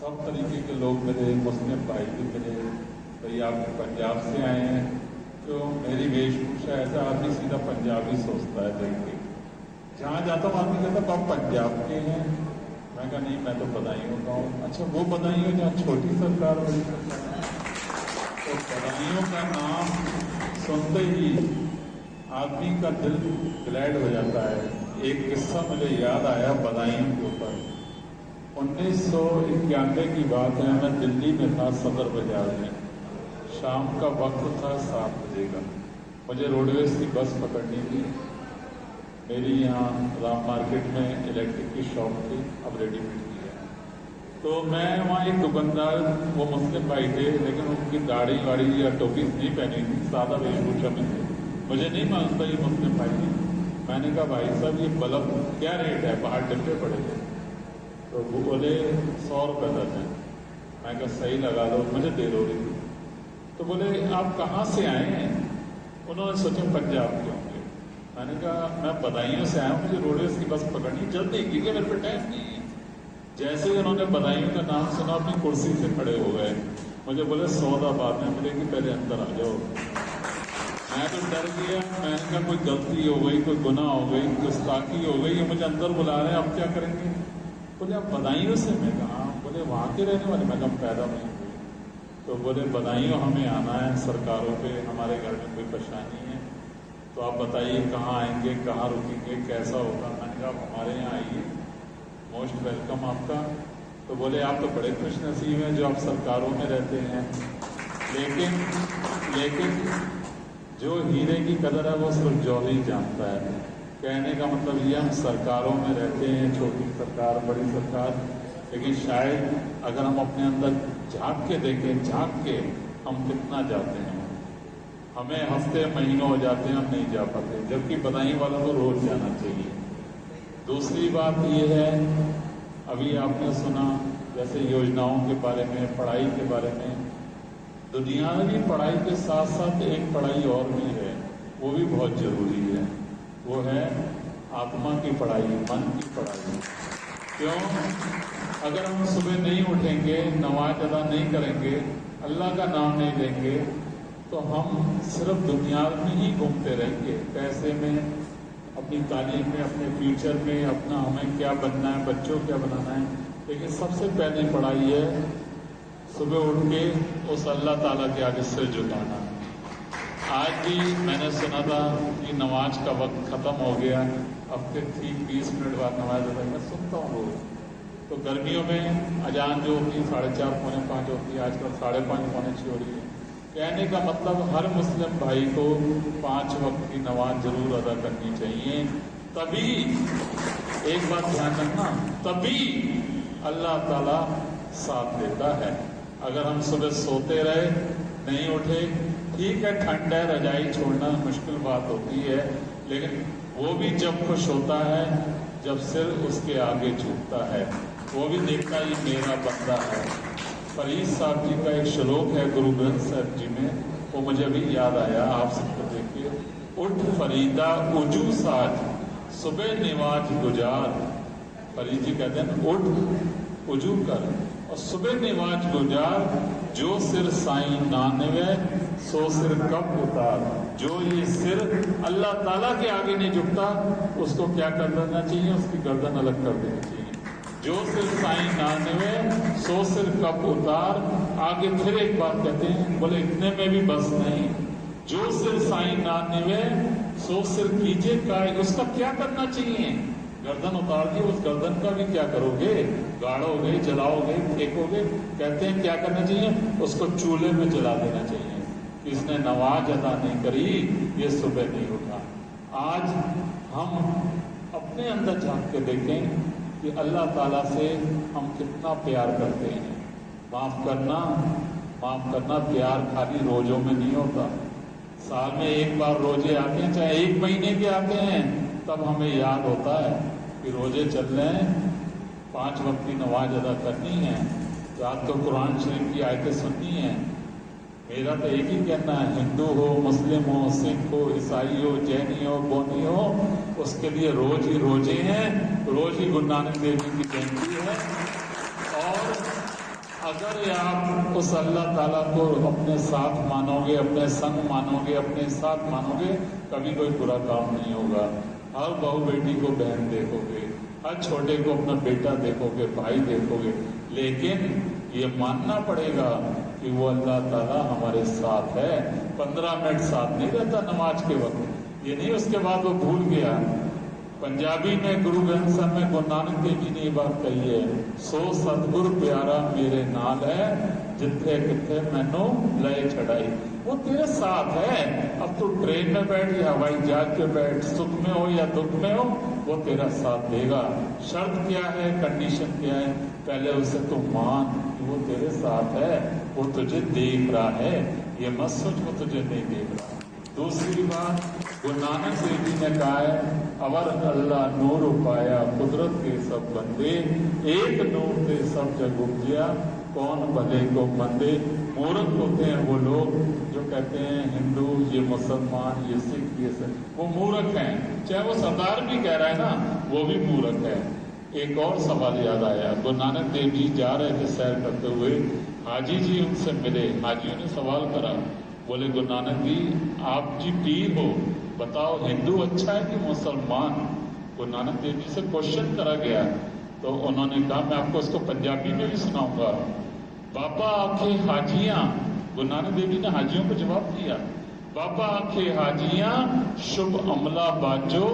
सब तरीके के लोग मिले, मुस्लिम भाई भी मिले। भाई आप पंजाब से आए हैं, तो मेरी वेशभूषा ऐसा आदमी सीधा पंजाबी सोचता है देख के। जहाँ जाता हूँ आदमी कहता आप पंजाब के हैं, मैं कहा नहीं मैं तो बदायूं का हूँ। अच्छा वो बदायूं जहाँ छोटी सरकार बड़ी सरकार है, तो बदायूं का नाम सुनते ही आदमी का दिल ग्लैड हो जाता है। एक किस्सा मुझे याद आया बदायूं के ऊपर। 1991 की बात है, मैं दिल्ली में था सदर बाजार में, शाम का वक्त था 7 बजे का। मुझे रोडवेज की बस पकड़नी थी। मेरी यहाँ राम मार्केट में इलेक्ट्रिक की शॉप थी, अब रेडीमेड की है। तो मैं वहाँ एक दुकानदार, वो मुस्लिम भाई थे लेकिन उनकी दाढ़ी वाड़ी या टोपी नहीं पहनी थी, सादा वेशभूषा में थे। मुझे नहीं मालूम था ये मुस्लिम भाई थे। मैंने कहा भाई साहब ये बल्ब क्या रेट है, बाहर डिब्बे पड़े थे। तो वो बोले 100 रुपये दर्जन। मैं कहा सही लगा लो, मुझे देर हो रही थी। तो बोले आप कहाँ से आए हैं? उन्होंने सोचा पंजाब के होंगे। मैंने कहा मैं बदायूं से आया हूँ, मुझे रोडवेज की बस पकड़नी जल्दी क्योंकि मेरे पे टाइम नहीं है। जैसे ही उन्होंने बदायूं का नाम सुना अपनी कुर्सी से खड़े हो गए। मुझे बोले सौदा बाद में मिलेगी, पहले अंदर आ जाओ। मैं तो डर गया। मैंने कहा कोई गलती हो गई, कोई गुनाह हो गई, गुस्ताखी हो गई, ये मुझे अंदर बुला रहे हैं, अब क्या करेंगे? बोले आप बदायूं से? मैं कहा बोले वहाँ के रहने वाले? मैं कहा पैदा नहीं हुए। तो बोले बदायूं हमें आना है, सरकारों पे हमारे घर में कोई परेशानी है, तो आप बताइए कहाँ आएंगे, कहाँ रुकेंगे, कैसा होगा? मैंने कहा आप हमारे यहाँ आइए, मोस्ट वेलकम आपका। तो बोले आप तो बड़े खुश नसीब हैं जो आप सरकारों में रहते हैं, लेकिन जो हीरे की कदर है वो सिर्फ जौहरी जानता है। कहने का मतलब ये हम सरकारों में रहते हैं, छोटी सरकार बड़ी सरकार, लेकिन शायद अगर हम अपने अंदर झांक के देखें, झांक के हम कितना जाते हैं। हमें हफ्ते महीनों हो जाते हैं हम नहीं जा पाते, जबकि बदायूं वालों को रोज जाना चाहिए। दूसरी बात ये है, अभी आपने सुना जैसे योजनाओं के बारे में, पढ़ाई के बारे में। दुनियावी पढ़ाई के साथ साथ एक पढ़ाई और भी है, वो भी बहुत जरूरी है। वो है आत्मा की पढ़ाई, मन की पढ़ाई। क्यों? अगर हम सुबह नहीं उठेंगे, नमाज अदा नहीं करेंगे, अल्लाह का नाम नहीं लेंगे, तो हम सिर्फ दुनिया में ही घूमते रहेंगे, पैसे में, अपनी तालीम में, अपने फ्यूचर में, अपना हमें क्या बनना है, बच्चों क्या बनाना है। लेकिन सबसे पहली पढ़ाई है सुबह उठ के उस अल्लाह ताला के आगे सिर झुकाना। आज भी मैंने सुना था कि नमाज का वक्त ख़त्म हो गया, अब फिर ठीक 20 मिनट बाद नमाज अदा। मैं सुनता हूँ रोज। तो गर्मियों में अजान जो होती है 4:30 पौने 5 होती है, आजकल 5:30 पौने 6 हो रही है। कहने का मतलब हर मुस्लिम भाई को 5 वक्त की नमाज जरूर अदा करनी चाहिए। तभी, एक बात ध्यान रखना, तभी अल्लाह ताला साथ देता है। अगर हम सुबह सोते रहे, नहीं उठे, ठीक है ठंड है, रजाई छोड़ना मुश्किल बात होती है, लेकिन वो भी जब खुश होता है जब सिर उसके आगे झुकता है, वो भी देखता है ये मेरा बंदा है। फरीद साहब जी का एक श्लोक है गुरु ग्रंथ साहब जी में, वो मुझे अभी याद आया, आप सबको देखिए। उठ फरीदा उजू साज, सुबह निवाज गुजार। फरीद जी कहते हैं उठ उजू कर और सुबह निवाज गुजार, जो सिर साईं ना निवे सो सिर कब उतार। जो ये सिर अल्लाह ताला के आगे नहीं झुकता, उसको क्या कर देना चाहिए? उसकी गर्दन अलग कर देनी चाहिए। जो सिर साईं ना निवे सो सिर कब उतार। आगे फिर एक बात कहते हैं, बोले इतने में भी बस नहीं, जो सिर साईं ना निवे सो सिर कीजिए काय। उसका क्या करना चाहिए? गर्दन उतार दी, उस गर्दन का भी क्या करोगे? गाड़ोगे, जलाओगे, फेंकोगे? कहते हैं क्या करना चाहिए? उसको चूल्हे में जला देना चाहिए। इसने नमाज अदा नहीं करी, ये सुबह नहीं उठा। आज हम अपने अंदर झांक के देखें कि अल्लाह ताला से हम कितना प्यार करते हैं। माफ करना प्यार खाली रोजों में नहीं होता। साल में एक बार रोजे आते हैं, चाहे 1 महीने के आते हैं, तब हमें याद होता है कि रोजे चल रहे हैं, 5 वक्त की नमाज अदा करनी है, रात को कुरान शरीफ की आयतें सुननी है। मेरा तो एक ही कहना है, हिंदू हो, मुस्लिम हो, सिख हो, ईसाई हो, जैनी हो, बौनी हो, उसके लिए रोज ही रोजे हैं, रोज ही गुरु नानक देव जी की जयंती है। और अगर आप उस अल्लाह ताला को अपने साथ मानोगे, अपने संग मानोगे, अपने साथ मानोगे, कभी कोई बुरा काम नहीं होगा। हर बहू बेटी को बहन देखोगे, हर छोटे को अपना बेटा देखोगे, भाई देखोगे, लेकिन ये मानना पड़ेगा कि वो अल्लाह ताला हमारे साथ है। 15 मिनट साथ नहीं रहता नमाज के वक्त, ये नहीं उसके बाद वो भूल गया। पंजाबी में गुरु ग्रंथ साहब में गुरु नानक देव जी ने ये बात कही है, सो सतगुर प्यारा मेरे नाल है, जिथे किथे मैनू लय छड़ाई। वो तेरे साथ है। अब तू ट्रेन में बैठ या हवाई जहाज पे बैठ, सुख में हो या दुख में हो, वो तेरा साथ देगा। शर्त क्या है, कंडीशन क्या है, पहले उसे तू मान कि वो तेरे साथ है, वो तुझे देख रहा है। ये मत सोच वो तुझे नहीं देख रहा। दूसरी बात, गुरु नानक देव जी ने कहा है, अवर अल्लाह नूर उपाया कुदरत के सब बंदे, एक नूर से सब जग उपजिया, कौन भले को मंदे। मूर्ख होते हैं वो लोग जो कहते हैं हिंदू, ये मुसलमान, ये सिख, ये सब, वो मूर्ख हैं। चाहे वो सरदार भी कह रहा है ना, वो भी मूर्ख है। एक और सवाल याद आया, गुरु नानक देव जी जा रहे थे सैर करते हुए, हाजी जी उनसे मिले। हाजियों ने सवाल करा, बोले गुरु नानक जी आप जी पीर हो, बताओ हिंदू अच्छा है कि मुसलमान। गुरु नानक देव जी से क्वेश्चन करा गया, तो उन्होंने कहा मैं आपको इसको पंजाबी में भी सुनाऊंगा। बाबा आखे हाजियां, गुरु नानक देव जी ने हाजियों को जवाब दिया, बाबा आखे हाजियां शुभ अमला बाजो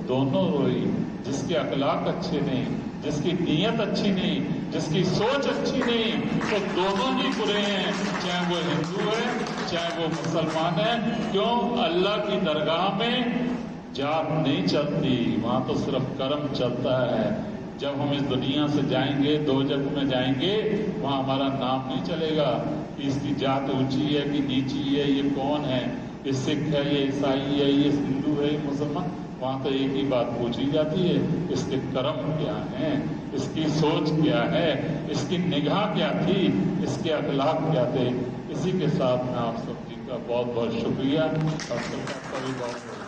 दोनों रोई। जिसके अखलाक अच्छे नहीं, जिसकी नीयत अच्छी नहीं, जिसकी सोच अच्छी नहीं, तो दोनों ही बुरे हैं, चाहे वो हिंदू है चाहे वो मुसलमान है। क्यों? अल्लाह की दरगाह में जात नहीं चलती, वहां तो सिर्फ कर्म चलता है। जब हम इस दुनिया से जाएंगे, दो जग में जाएंगे, वहां हमारा नाम नहीं चलेगा कि इसकी जात ऊंची है कि नीची है, ये कौन है, ये सिख है, ये ईसाई है, ये हिंदू है, ये मुसलमान। वहां तो एक ही बात पूछी जाती है, इसके कर्म क्या हैं, इसकी सोच क्या है, इसकी निगाह क्या थी, इसके अखलाक क्या थे। इसी के साथ मैं आप सब जी का बहुत बहुत शुक्रिया और सबका भी बहुत